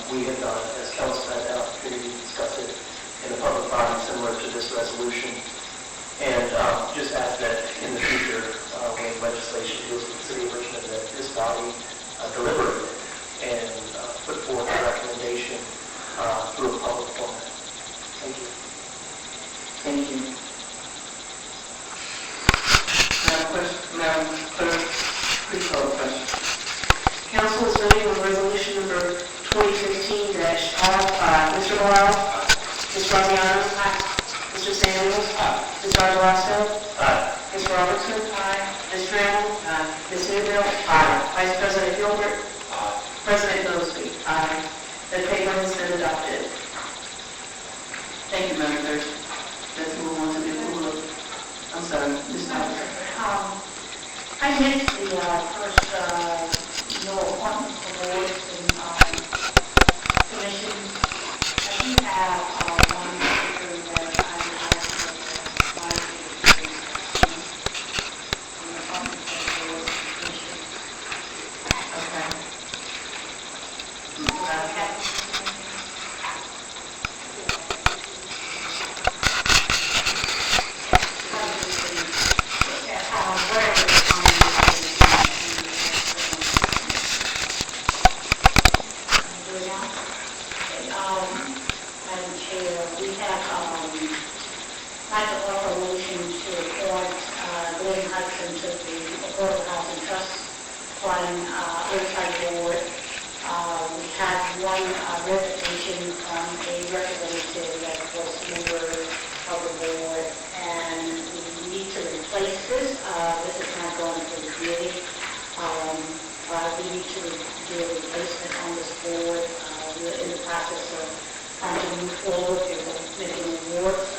We have not, as council had the opportunity to discuss it in a public body similar to this resolution. And just ask that in the future, when legislation deals with the city of Richmond, that this body deliberate and put forth a recommendation through a public format. Thank you. Thank you. Madam Clerk, please call the question. Council is voting on resolution number 2015-R5. Mr. Morale? Ms. Graziano? Mr. Samuels? Ms. Argelasto? Ms. Robertson? Ms. Trammell? Ms. Newville? Vice President Gilbert? President Mosby? The paper has been adopted. Thank you, Madam Clerk. Let's move on to the approval of, I'm sorry, Ms. Thomas. I missed the first no appointment for boards and commissions. I do have one paper that I would like to apply to the appointment for boards and commissions. Madam Chair, we have like a resolution to appoint Glenn Hudson to the Affordable Housing Trust Fund Oversight Board. We have one resignation from a representative that was a member of the board, and we need to replace this. This is not going to the committee. We need to do a replacement on this board. We're in the process of trying to move forward with making awards.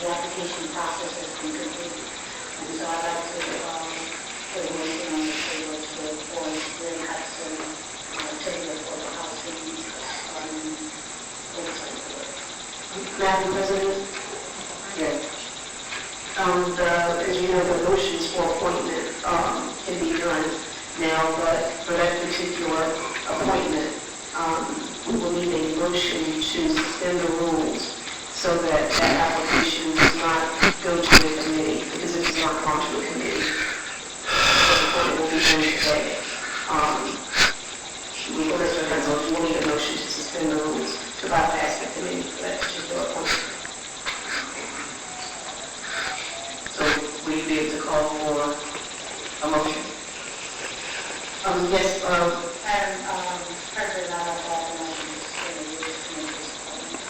The application process has been completed. And so I'd like to put a motion on the table to appoint Glenn Hudson to the Affordable Housing Oversight Board. Madam President? Yes. As you know, the motions for appointment can be done now, but for that particular appointment, we will need a motion to suspend the rules so that that application does not go to the committee, because it has not gone to the committee. So the appointment will be done today. We will need a motion to suspend the rules to bypass the committee for that particular appointment. So will you be able to call for a motion? Yes, Madam President, I'd like to have a motion to suspend the rules to make this appointment.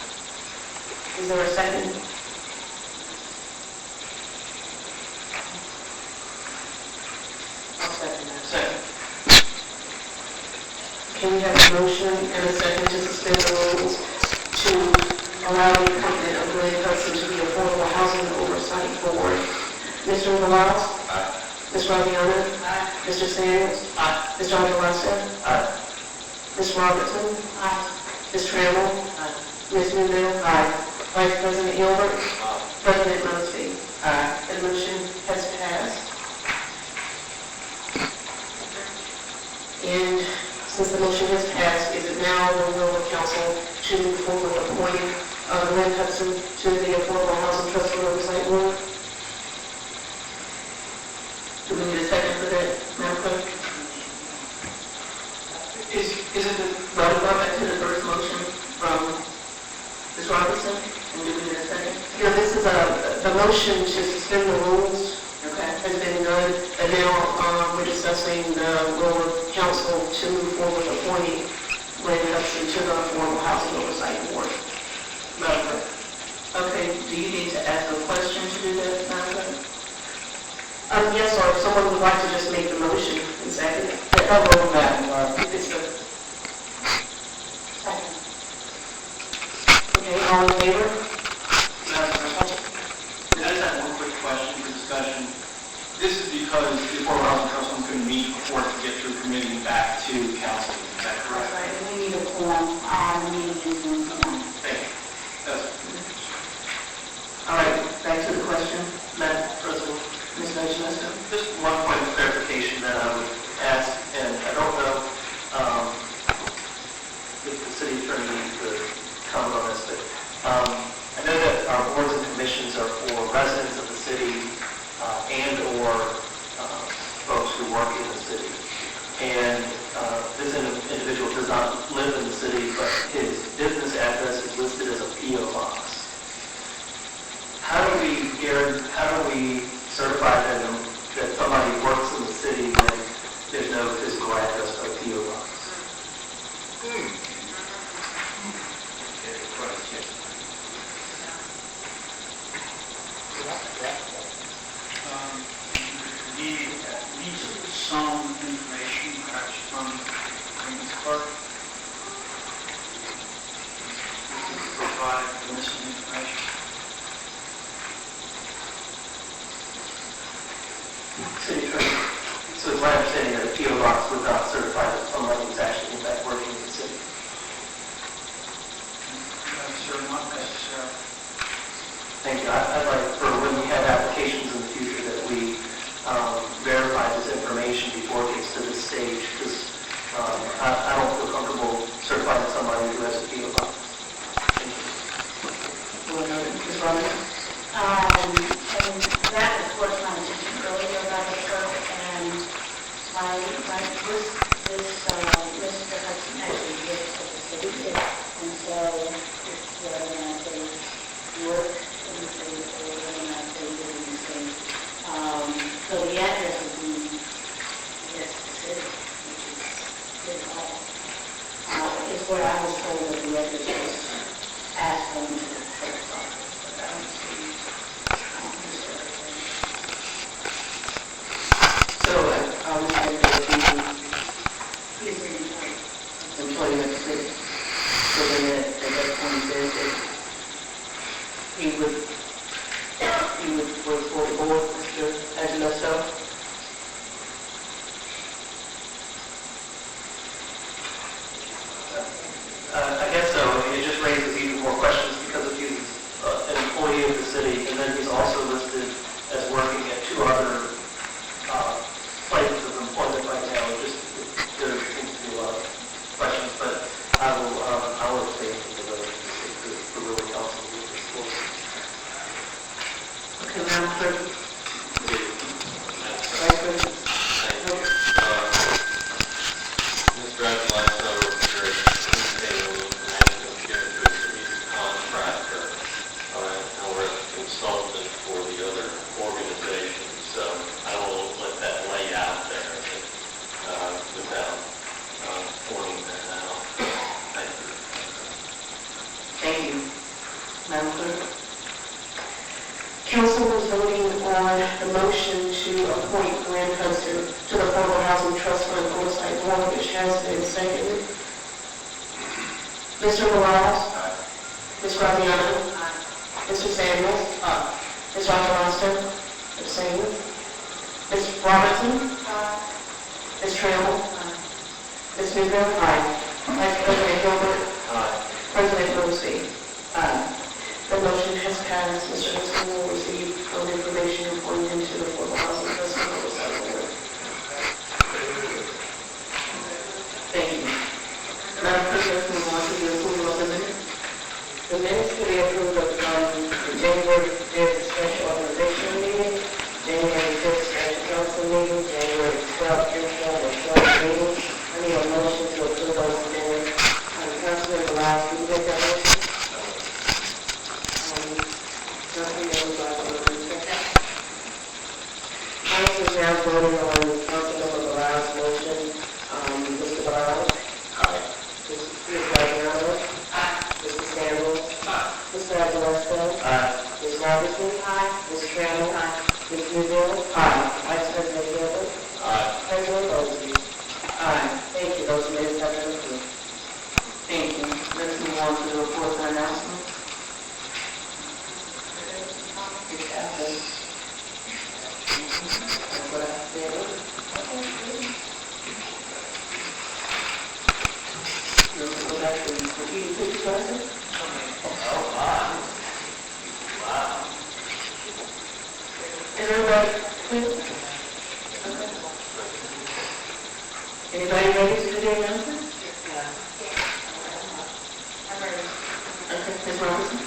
is there a second? I'll second that. Second. Can we have a motion and a second to suspend the rules to allow the appointment of Glenn Hudson to the Affordable Housing Oversight Board? Mr. Morales? Ms. Graziano? Mr. Samuels? Ms. Argelasto? Ms. Robertson? Ms. Trammell? Ms. Newville? Vice President Gilbert? President Mosby? The motion has passed. And since the motion has passed, is it now the will of council to move forward with appointing Glenn Hudson to the Affordable Housing Trust Fund Oversight Board? Do we need a second for that, Madam Clerk? Is it right back to the first motion from Ms. Robertson? And do we need a second? Yeah, this is the motion to suspend the rules. Okay. Has been done, and now we're discussing the will of council to move forward appointing Glenn Hudson to the Affordable Housing Oversight Board. Madam Clerk. Okay, do you need to ask a question to do that, Madam Clerk? Yes, or if someone would like to just make the motion and second it. Madam Clerk. If it's a, Second. okay, all in favor? Madam President, I just have one quick question for discussion. This is because the Affordable Housing Trust Fund couldn't meet before it could get through committee and back to council. Is that correct? Right, we need a form. The meeting is in tonight. Thank you. That's All right, back to the question, Madam President, Ms. Argelasto. Just one point of clarification that I would ask, and I don't know if the city attorney provide the missing information. City Attorney, so it's my understanding that a PO box would not certify that somebody is actually in fact working in the city. Sir, not necessarily. Thank you. I'd like for when we have applications in the future that we verify this information before it gets to this stage, because I don't feel comfortable certifying somebody who has a PO box. Thank you. Ms. Robinson? And that is what my attention earlier about the clerk, and this Mr. Hudson actually lives at the city, and so it's whether or not they work in the city or whether or not they live in the city. So the address would be, yes, the city, which is City Hall. Is where I was told that the address was asked them to the clerk's office, but I don't see Mr. Hudson. So, I was saying that He's in the employee of the city, so then at that point says that he would work for the board, Mr. Aguilar. I guess so. I mean, it just raises even more questions because if he's an employee of the city, and then he's also listed as working at two other places of employment right now. There seems to be a lot of questions, but I will say the Rural Council will disclose. Okay, Madam Clerk. Vice President. Mr. Aguilar, so your detailed information given to us, he's a contractor, and we're a consultant for the other organizations, so I will let that lay out there without pointing that out. Thank you. Thank you. Madam Clerk. Council was voting on the motion to appoint Glenn Hudson to the Affordable Housing Trust Fund Oversight Board, which has been seconded. Mr. Morales? Ms. Graziano? Mr. Samuels? Ms. Roger abstain. Ms. Robertson? Ms. Trammell? Ms. Newberg? Vice President Gilbert? President Mosby? The motion has passed. Mr. Hudson will receive information reporting into the Affordable Housing Trust Fund Oversight Board. Thank you. Madam Clerk, let's move on to the approval of the minutes. The minutes to be approved of the January 5th special organization meeting, January 5th special council meeting, January 12th informal joint meeting. I need a motion to approve those minutes. Councilman Blau, can you make that motion? Council is now voting on Councilmember Blau's motion. Mr. Blau? Ms. Graziano? Mr. Samuels? Mr. Aguilar? Ms. Robertson? Ms. Trammell? Ms. Newberg? Vice President Gilbert? President Mosby? Thank you. Those minutes have been approved. Thank you. Let's move on to the reports and announcements. That's what I said. You'll go back to the picture person? Is everybody clear? Anybody ready to do the announcement? Okay, Ms. Robinson?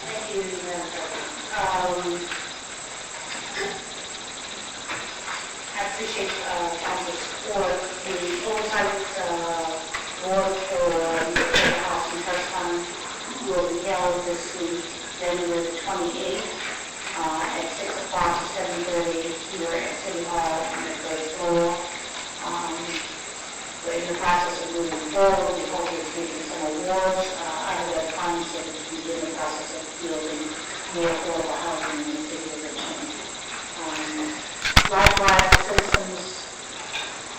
Thank you, Madam President. I appreciate council's support. The oversight board for the Housing Trust Fund will be held this week, January the 28th, at 6 o'clock to 7:30 here at City Hall on the third floor. We're in the process of moving forward. We hope to give some awards out of that fund so that we can get in the process of building more affordable housing in the city of Richmond. Likewise, citizens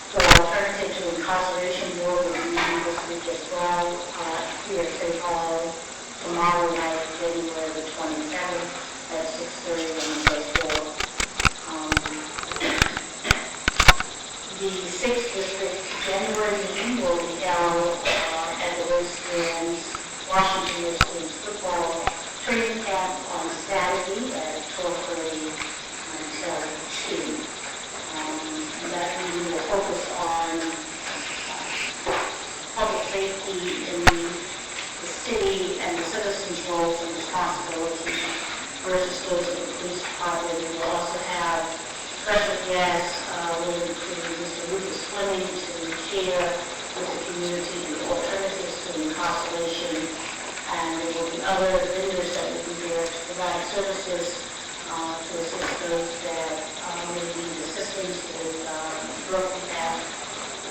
for Alternative to Incarceration Board will be meeting this week as well here at City Hall. tomorrow night, January the 27th, at 6:30 on the first floor. The 6th District January meeting will be held at the Westlands Washington Redskins football training camp on Saturday at 12:30 until 2. And that meeting will focus on public safety in the city and the citizens' roles and responsibilities versus those of the police department. We will also have special guests, will include Mr. Lucas Fleming to share with the community the alternatives to incarceration, and there will be other vendors that will be there to provide services to assist those that may need assistance with drug rehab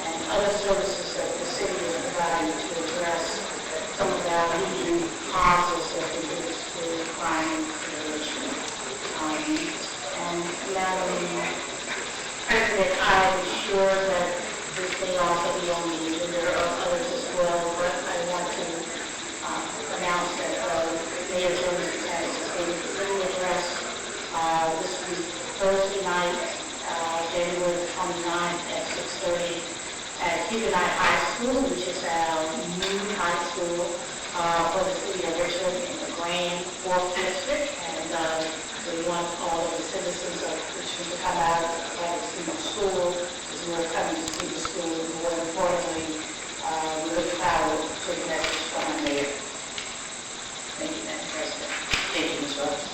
and other services that the city is providing to address some of our leading causes that contribute to crime and prevention. And Madam President, I was sure that this may also be on the agenda. There are others as well, but I want to announce that Mayor Jones has sustained a city address this week, Thursday night, January 29th at 6:30 at Huguenot High School, which is our new high school for the city of Richmond in the Grand 4th District. And we want all of the citizens of Richmond to come out and see the school, as we're coming to see the school, and more importantly, we're really proud of the message from the mayor. Thank you, Madam President. Thank you, Ms. Rose.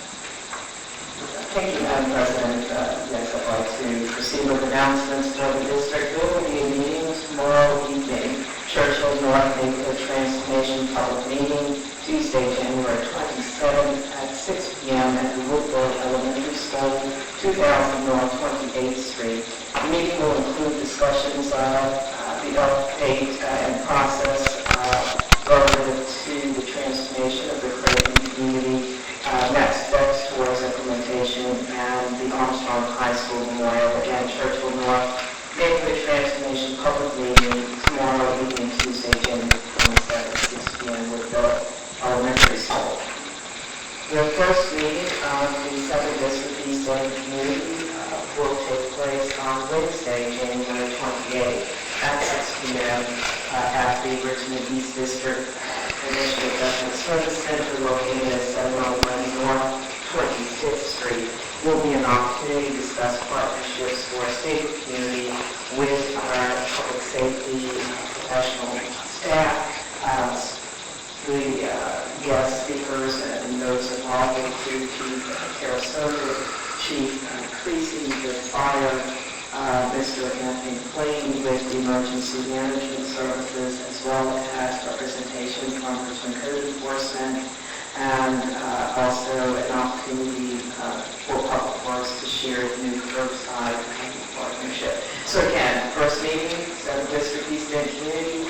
Thank you, Madam President. Yes, I'd like to proceed with announcements for the district. There will be a meeting tomorrow evening, Churchill North Neighborhood Transformation Public Meeting, Tuesday, January 27th at 6 p.m. at the Woodville Elementary School, 2000 North 28th Street. The meeting will include discussions of the update and process relative to the transformation of the Creighton community, next steps towards implementation, and the Armstrong High School Memorial. Again, Churchill North Neighborhood Transformation Public Meeting tomorrow evening, Tuesday, January 27th, 6 p.m. with the elementary school. The first meeting of the 7th District East End Community will take place on Wednesday, January 28th at 6 p.m. At the Richmond East District Initiative Veteran Service Center located at 701 North 25th Street. Will be an opportunity to discuss partnerships for a safer community with our public safety professional staff. The guest speakers and those involved include Chief Karasoka, Chief Creasy with Fire, Mr. Anthony Plain with the Emergency Management Services, as well as representation from Richmond Code Enforcement, and also an opportunity for Public Works to share new curbside partnership. So again, first meeting, 7th District East End Community,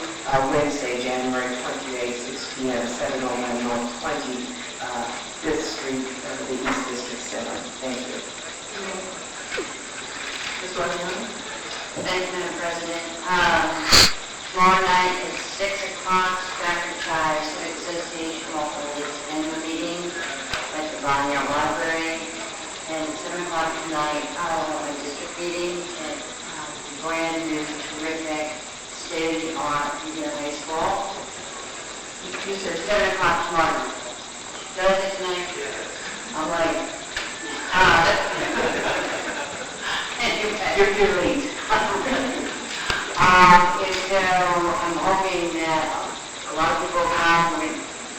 Wednesday, January 28th, 6 p.m., 701 North 25th Street, the East District Center. Thank you. Ms. Rosiano? Thank you, Madam President. Tomorrow night at 6 o'clock, Stratford Shire Civic Association will hold its annual meeting at the Barnyard Library. And at 7 o'clock tonight, I'll have a district meeting at brand new, terrific, state-of-the-art High School. You said 7 o'clock tomorrow. Does it tonight? I'm like, you're late. And so I'm hoping that a lot of people come,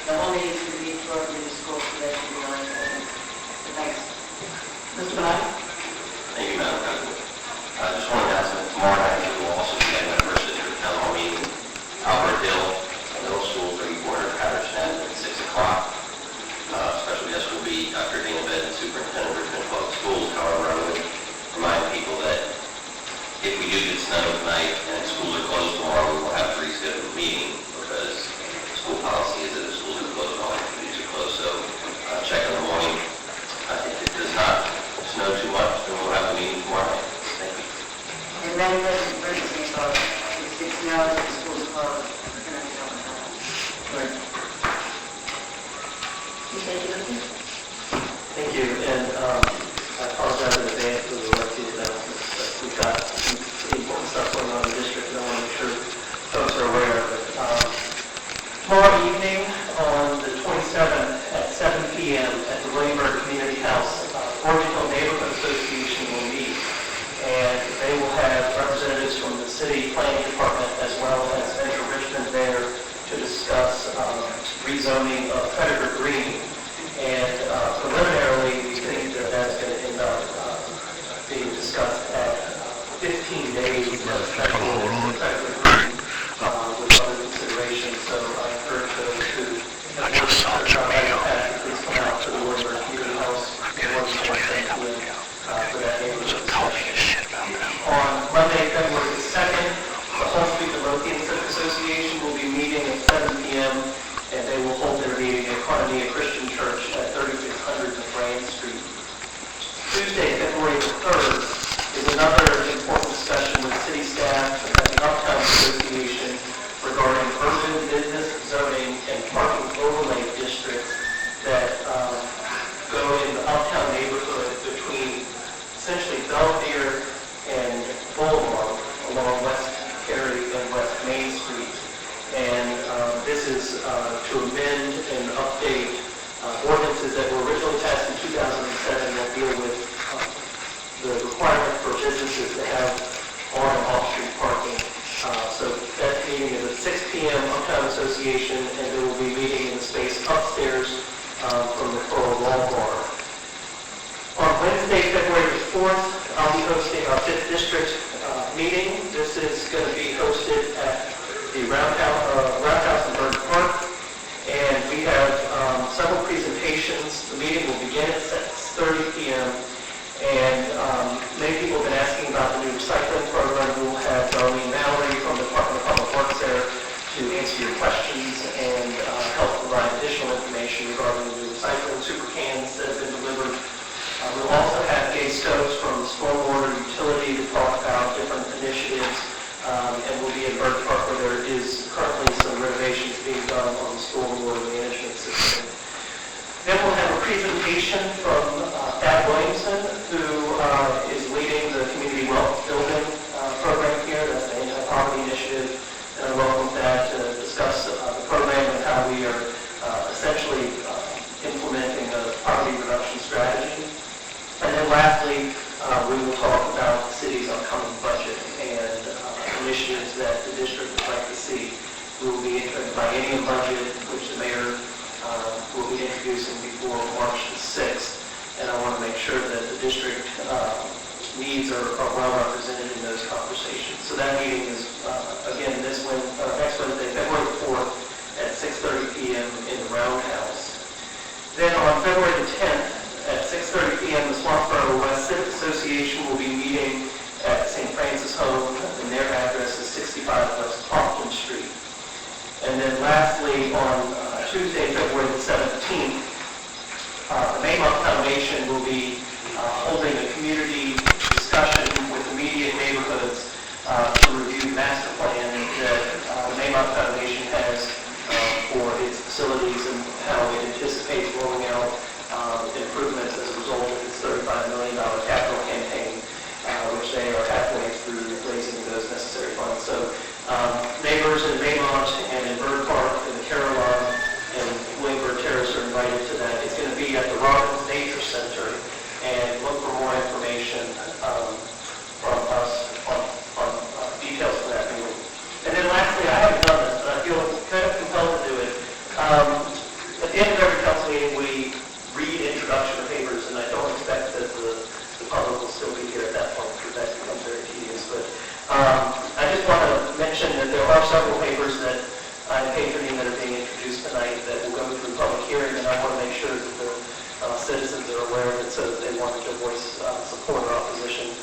the whole meeting's going to be throughout the school, so that should be really good. So thanks. Mr. Bennett? Thank you, Madam President. Just one announcement. Tomorrow night, we will also be having our first district town hall meeting, Albert Hill Middle School, 3400 Patterson at 6 o'clock. Special guest will be Dr. Dana Bed, Superintendent of Richmond Public Schools. However, I would remind people that if we do get snow tonight and schools are closed tomorrow, we will have to reschedule the meeting because school policy is that the schools are closed, all activities are closed. So check in the morning. If it does not snow too much, then we'll have a meeting tomorrow night. Thank you. And then Thank you, and I apologize in advance for the rest of these announcements, but we've got some pretty important stuff going on in the district, and I want to make sure folks are aware of it. Tomorrow evening, on the 27th, at 7 p.m. at the Williamsburg Community House, Oregon Hill Neighborhood Association will meet, and they will have representatives from the city planning department as well as Metro Richmond there to discuss rezoning of Predator Green. And preliminarily, we think that that's going to end up being discussed at 15 days of special Predator Green with other considerations. So I encourage those who have please come out to the Williamsburg Community House for that neighborhood discussion. On Monday, February the 2nd, the Whole Street Lothian Civic Association will be meeting at 7 p.m. and they will hold their meeting at Carnegie Christian Church at 3600 McRae Street. Tuesday, February the 3rd, is another important discussion with city staff at the Uptown Association regarding urban business zoning and parking overlay districts that go in the Uptown neighborhood between essentially Belvedere and Boulevard along West Cary and West Main Street. And this is to amend and update ordinances that were originally passed in 2007 that deal with the requirement for businesses to have on and off-street parking. So that meeting is at 6 p.m. Uptown Association, and they will be meeting in the space upstairs from the Coral Law Bar. On Wednesday, February the 4th, I'll be hosting our 5th District meeting. This is going to be hosted at the Roundhouse in Burton Park, and we have several presentations. The meeting will begin at 6:30 p.m., and many people have been asking about the new recycling program. We'll have Darlene Mallory from the Department of Public Works there to answer your questions and help provide additional information regarding the new recycling super cans that have been delivered. We'll also have Gay Stokes from the Stormwater Utility to talk about different initiatives, and we'll be in Burton Park where there is currently some renovations being done on the stormwater management system. Then we'll have a presentation from Pat Williamson, who is leading the Community Wealth Building program here. That's the anti-poverty initiative, and I welcome Pat to discuss the program and how we are essentially implementing a poverty reduction strategy. And then lastly, we will talk about the city's upcoming budget and initiatives that the district would like to see. We will be entering the biennium budget, which the mayor will be introducing before March the 6th. And I want to make sure that the district needs are well represented in those conversations. So that meeting is, again, next Wednesday, February 4th at 6:30 p.m. in the Roundhouse. Then on February the 10th, at 6:30 p.m., the Swampsboro West Civic Association will be meeting at St. Francis Home, and their address is 65 West Compton Street. And then lastly, on Tuesday, February the 17th, the Maymont Foundation will be holding a community discussion with immediate neighborhoods to review the master plan that the Maymont Foundation has for its facilities and how it anticipates rolling out improvements as a result of its $35 million capital campaign, which they are halfway through raising those necessary funds. So neighbors in Maymont and in Bird Park and Caroline and Williamsburg Terrace are invited to that. It's going to be at the Robbins Nature Center, and look for more information from us on details for that meeting. And then lastly, I haven't done this, but I feel kind of compelled to do it. At the end of every council meeting, we read introduction papers, and I don't expect that the public will still be here at that point, because that becomes very tedious. But I just want to mention that there are several papers that I'm patroning that are being introduced tonight that will go through public hearing, and I want to make sure that the citizens are aware of it so that they want to voice support or opposition.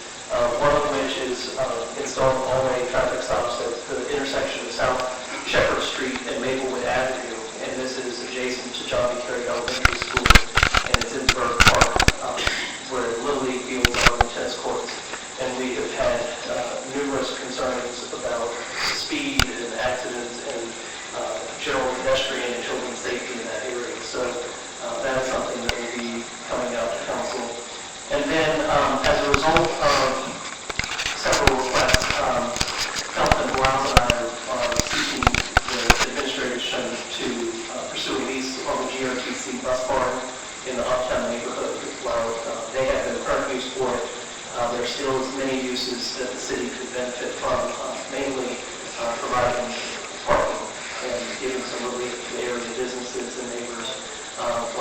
One of which is installing all-way traffic stops at the intersection of South Shepherd Street and Maplewood Avenue, and this is adjacent to John B. Carey Elementary School, and it's in Bird Park, where Little League fields are and tennis courts. And we have had numerous concerns about speed and accidents and general pedestrian and children's safety in that area. So that is something that will be coming out to result of several requests, Councilman Morales and I are seeking the administration to pursue a lease on the GRTC bus barn in the Uptown neighborhood. While they have no current use for it, there still is many uses that the city could benefit from, mainly providing parking and giving some relief to the area businesses and neighbors,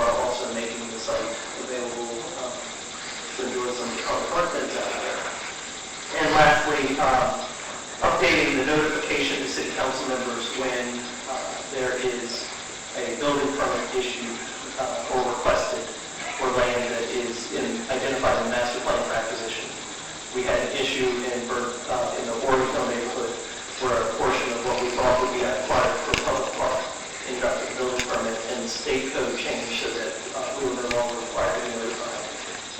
while also making the site available to enjoy some park that's out there. And lastly, updating the notification to city council members when there is a building permit issued or requested for land that is identified in master plan for acquisition. We had an issue in the Oreo neighborhood where a portion of what we thought would be acquired for public park ended up with a building permit, and the state code changed so that we were no longer required to be notified.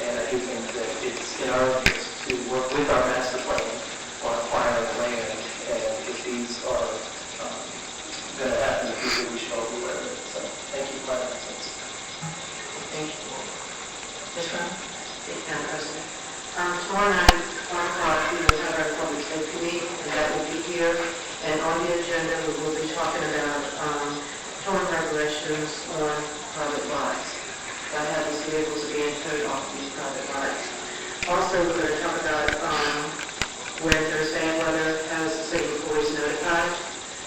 And I do think that it's in our interest to work with our master plan on acquiring land, and if these are going to happen in the future, we should all be aware of it. So thank you for my absence. Thank you. Ms. Brown? Thank you, Madam President. Tomorrow night, 1 o'clock, we will have our public safety meeting, and that will be here. And on the agenda, we will be talking about towing regulations on private lots. That how these vehicles are being towed off these private lots. Also, we're going to talk about when there's bad weather, how is the city employees notified?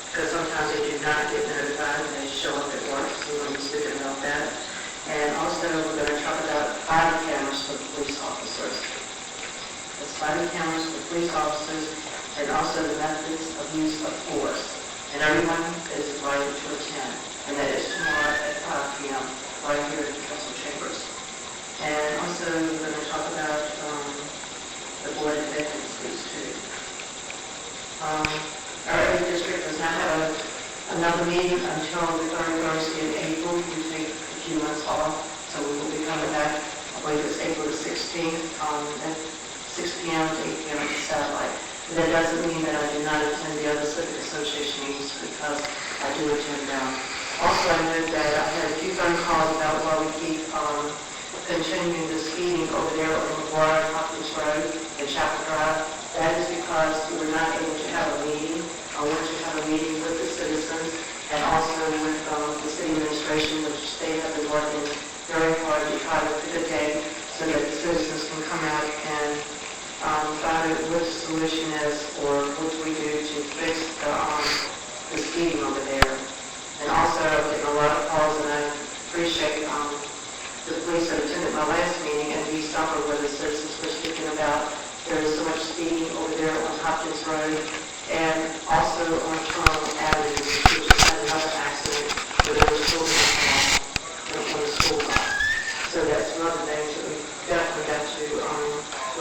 Because sometimes they do not get notified and they show up at work, so we're going to be speaking about that. And also, we're going to talk about body cameras for the police officers. It's body cameras for police officers, and also the methods of use of force. And everyone is invited to attend. And that is tomorrow at 5 p.m. right here at the council chambers. And also, we're going to talk about the board of vacancies too. Our area district does not have another meeting until the third Thursday in April. We take a few months off, so we will be coming back. I believe it's April the 16th at 6 p.m. to 8 p.m. at the satellite. But that doesn't mean that I do not attend the other civic association meetings, because I do attend them. Also, I know that I had a few phone calls about why we keep continuing the speeding over there on McGuire Hopkins Road and Chapel Drive. That is because we were not able to have a meeting. I want to have a meeting with the citizens and also with the city administration, which they have been working very hard to try to pick a day so that the citizens can come out and find out what the solution is or what we do to fix the speeding over there. And also, I'm getting a lot of calls, and I appreciate the police that attended my last meeting and we suffer where the citizens were speaking about there is so much speeding over there on Hopkins Road and also on Toronto Avenue, which had another accident where there was children on the school bus. So that's another thing that we definitely got to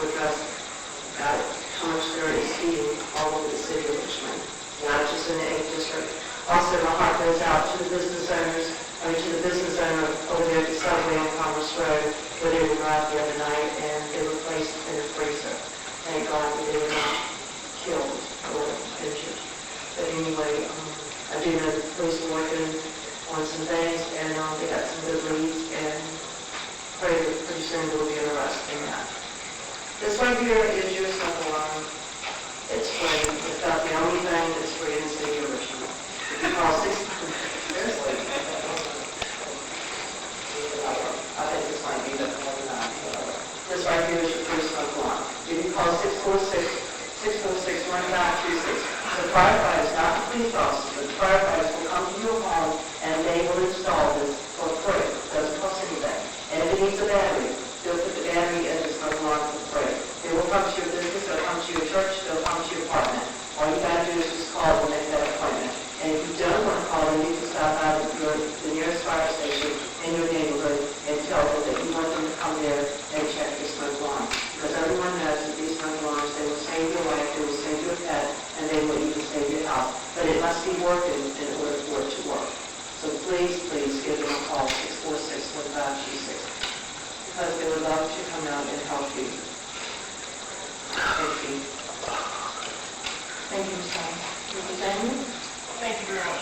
address about how much there is speeding all over the city of Richmond, not just in the 8th district. Also, my heart goes out to the business owners, to the business owner over there at the subway on Commerce Road, where they were arrived the other night and they were placed in a freezer. Thank God that they were not killed or injured. But anyway, I do know the police are working on some things and they got some good leads, and pray that pretty soon there will be an arrest in that. This one here is your simple line. It's free. It's about the only thing that's free in the city of Richmond. If you call 6... Seriously. I think this might be the more than that. This right here is your first simple line. If you call 646-1526, the firefighters, not the police officers, but the firefighters will come to your home and they will install this for free. It doesn't cost anything. And if it needs a battery, they'll put the battery in this simple line for free. They will come to your business, they'll come to your church, they'll come to your apartment. All you got to do is just call and make that appointment. And if you don't want to call, then you can stop by the nearest fire station in your neighborhood and tell them that you want them to come there and check your smoke alarm. Because everyone knows that these smoke alarms, they will save your life, they will save your pet, and they will even save your house. But it must be working in order for it to work. So please, please give them a call, 646-1526. Because they would love to come out and help you. Thank you. Thank you, Ms. Thomas. Mr. Daniel? Thank you very much.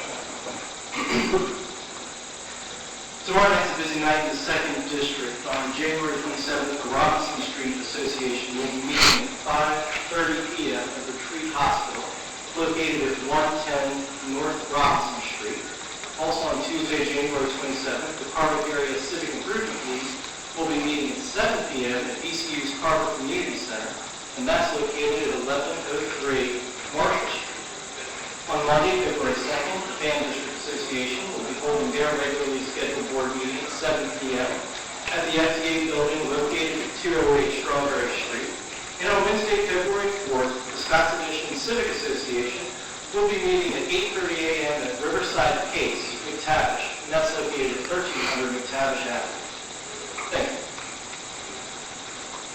Tomorrow night's a busy night in the second district. On January 27th, the Robinson Street Association will be meeting at 5:30 p.m. at Retreat Hospital, located at 110 North Robinson Street. Also on Tuesday, January 27th, the Carver Area Civic Improvement League will be meeting at 7 p.m. at ECU's Carver Community Center, and that's located at 1103 Marshall Street. On Monday, February 2nd, the Fan District Association will be holding their regularly scheduled board meeting at 7 p.m. at the FDA building located at 208 Strawberry Street. And on Wednesday, February 4th, the Scotts Addition Civic Association will be meeting at 8:30 a.m. at Riverside Case, McTavish, and that's located at 1300 McTavish Avenue. Thank you.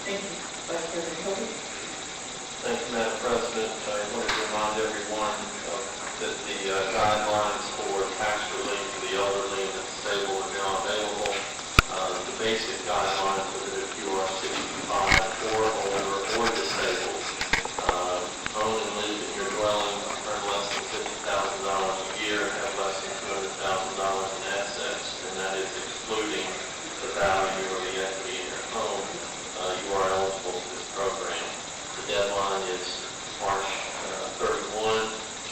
Thank you. Vice President Hilton? Thank you, Madam President. I wanted to remind everyone that the guidelines for tax relief for the elderly and disabled are now available. The basic guidelines are that if you are 65 or older or disabled, own and live in your dwelling, earn less than $50,000 a year, have less than $200,000 in assets, and that is excluding the value or the equity in your home, you are eligible for this program. The deadline is March 31.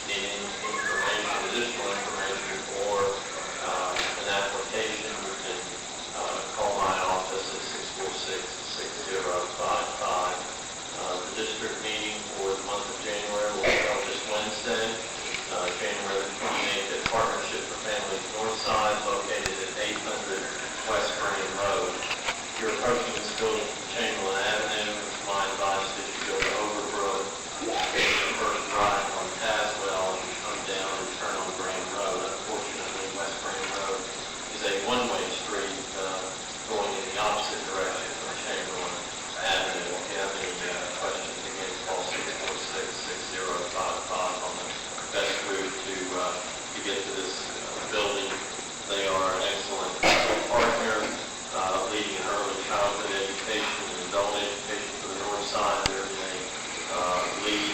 Need any information, additional information, or an application, you can call my office at 646-6055. The district meeting for the month of January will be held this Wednesday, January 28th, at Partnership for Families Northside, located at 800 West Green Road. If you're approaching this building from Chamberlain Avenue, it's my advice that you go to Overbrook, take the first right on Tazewell, and you come down and turn on Green Road. Unfortunately, West Green Road is a one-way street going in the opposite direction from Chamberlain Avenue. If you have any questions, again, call 646-6055 on the best route to get to this building. They are an excellent partner, leading in early childhood education and adult education for the North Side. They're in a LEED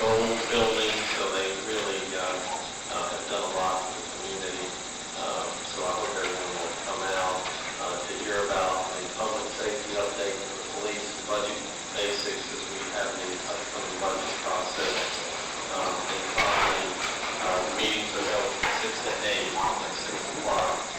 gold building, so they really have done a lot for the community. So I hope everyone will come out to hear about the public safety update for the police, budget basics as we have the upcoming budget process. And finally, the meetings are held from 6 to 8 and 6 o'clock.